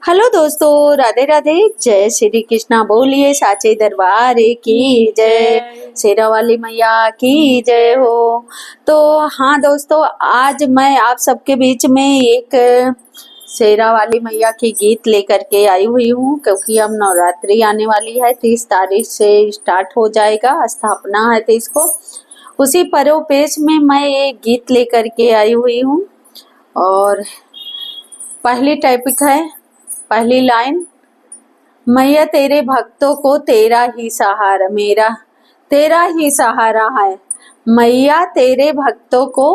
Hello दोस्तों, राधे राधे। जय श्री कृष्णा। बोलिए साचे दरबार की जय, शेरा वाली मैया की जय हो। तो हाँ दोस्तों, आज मैं आप सबके बीच में एक शेरा वाली मैया की गीत लेकर के आई हुई हूँ, क्योंकि अब नवरात्रि आने वाली है। 30 तारीख से स्टार्ट हो जाएगा, स्थापना है 30 को। उसी परोपेश में मैं एक गीत लेकर के आई हुई हूँ। और पहली टॉपिक है, पहली लाइन, मैया तेरे भक्तों को तेरा ही सहारा, मेरा तेरा ही सहारा है। मैया तेरे भक्तों को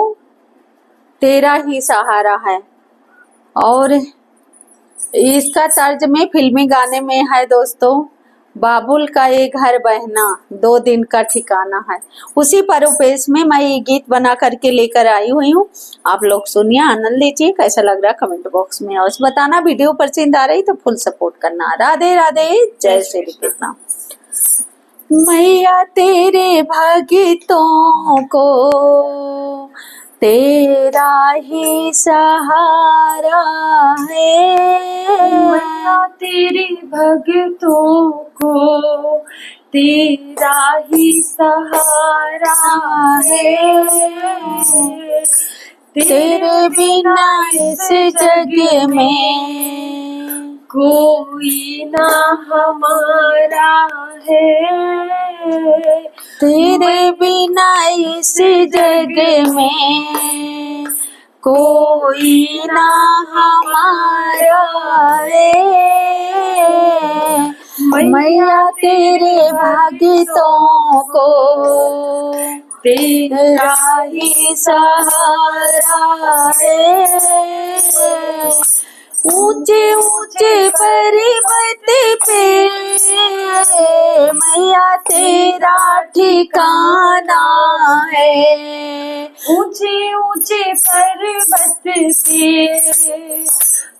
तेरा ही सहारा है। और इसका तर्जमे फिल्मी गाने में है दोस्तों, बाबुल का ये घर बहना 2 दिन का ठिकाना है। उसी परोपेश में मैं ये गीत बना करके लेकर आई हुई हूँ। आप लोग सुनिए, आनंद लीजिए। कैसा लग रहा कमेंट बॉक्स में और बताना। वीडियो पसंद आ रही तो फुल सपोर्ट करना। राधे राधे, जय श्री कृष्ण। मैया तेरे भक्तों को तेरा ही सहारा है। मैया तेरे भक्तों को तेरा ही सहारा है। तेरे बिना इस जग में कोई ना हमारा है। तेरे बिना इस जग में कोई ना हमारा है। मैया तेरे भक्तों को तेरा ही सहारा है। ऊंचे ऊंचे पर्वत पे मैया तेरा ठिकाना है। ऊंचे ऊंचे पर्वत पे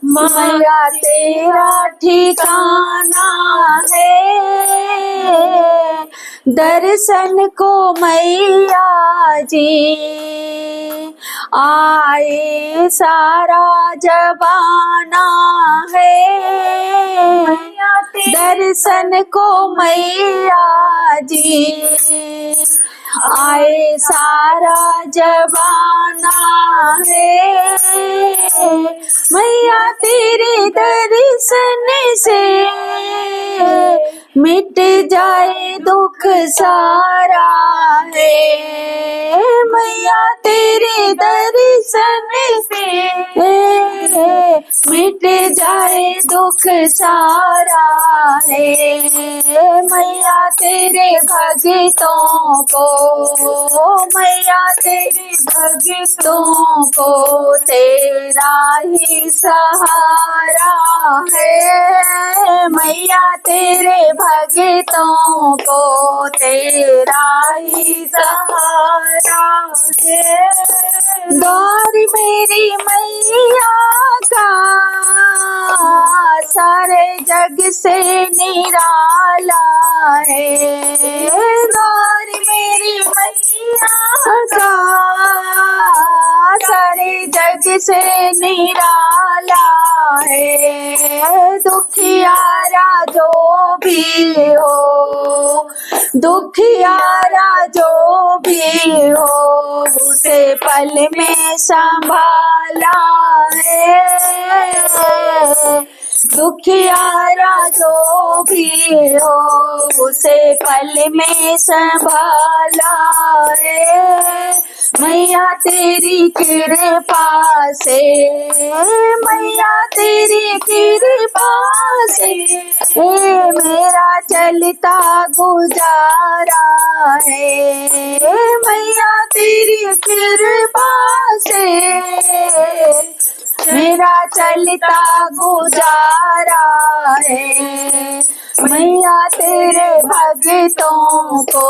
मैया तेरा ठिकाना है। दर्शन को मैया जी आए सारा जबाना है। दर्शन को मैया जी आए सारा जबाना है। मैया तेरे दर्शन से मिट जाए दुख सारा है। मैया तेरे दर्शन से मिट जाए दुख सारा है। मैया तेरे भक्तों को, मैया तेरे भक्तों को तेरा ही सहारा है। मैया तेरे भक्तों को तेरा ही सहारा है। दौर मेरी मैया का सारे जग से निराला है। दौर मेरी मैया का सारे जग से निराला है। दुखियारा जो भी हो, दुखियारा जो भी हो, उसे पल में संभाला है। दुखियारा जो भी हो, उसे पल में संभाला है। मैया तेरी कृपा से, मैया तेरी कृपा से मेरा चलता गुजारा है। मैया तेरी कृपा से मेरा चलता गुजारा है। मैया तेरे भक्तों को,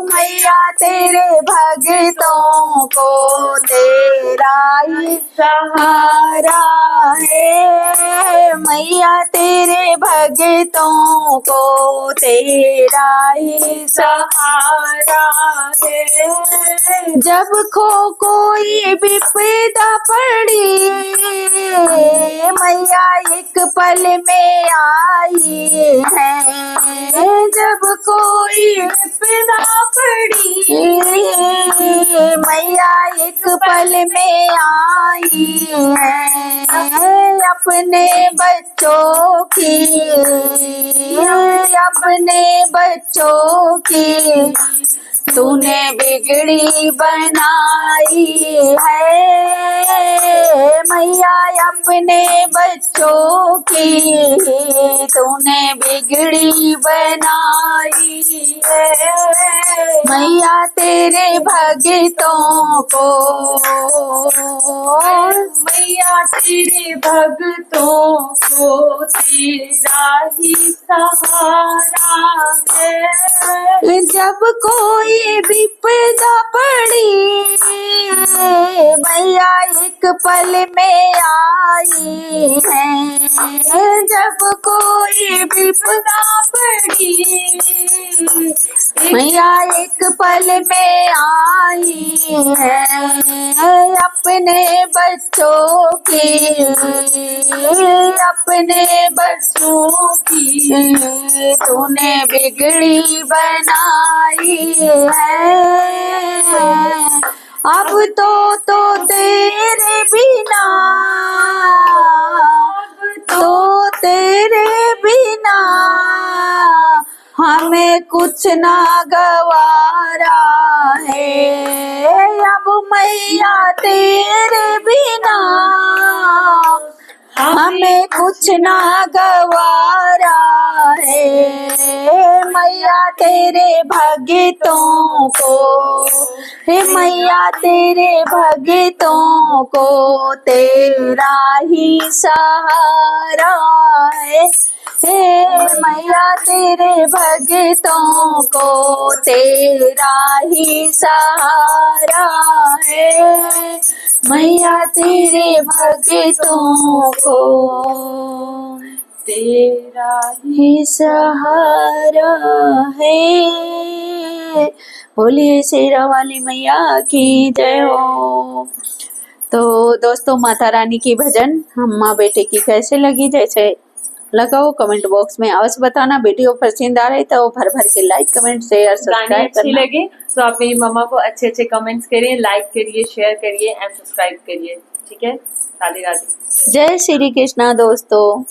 मैया तेरे भक्तों को तेरा ही सहारा है। मैया तेरे भक्तों को तेरा ही सहारा है। जब खो कोई विपदा पड़ी मैया एक पल में आई है, जब कोई विपदा पड़ी मैया एक पल में आई है, अपने बच्चों की, अपने बच्चों की तूने बिगड़ी बनाई है, मैया अपने बच्चों की तूने बिगड़ी बनाई है, मैया तेरे भक्तों को, मैया तेरे भक्तों को तेरा ही सहारा है। जब कोई विपदा पड़ी मैया एक पल में आई है, जब कोई विपदा पड़ी मैया एक पल में आई है, अपने बच्चों की, अपने बच्चों की तूने बिगड़ी बनाई है, अब तो तेरे बिना, तो तेरे बिना हमें कुछ ना गवारा है, अब मैया तेरे बिना हमें कुछ ना गवारा है, मैया तेरे भक्तों को, हे मैया तेरे भक्तों को तेरा ही सहारा है, हे मैया तेरे भक्तों को तेरा ही सहारा है, मैया तेरे भक्तों को तेरा ही सहारा है। बोलिए शेरा वाली मैया की जय हो। तो दोस्तों माता रानी की भजन हम माँ बेटे की कैसे लगी, जैसे लगाओ कमेंट बॉक्स में अवश्य बताना। वीडियो पसंद आ रही तो भर भर के लाइक कमेंट शेयर गाने सब्सक्राइब अच्छे करना। लगे तो आप मेरी मम्मा को अच्छे अच्छे कमेंट्स करिए, लाइक करिए, शेयर करिए एंड सब्सक्राइब करिए। ठीक है, राधे राधे। जय श्री कृष्णा दोस्तों।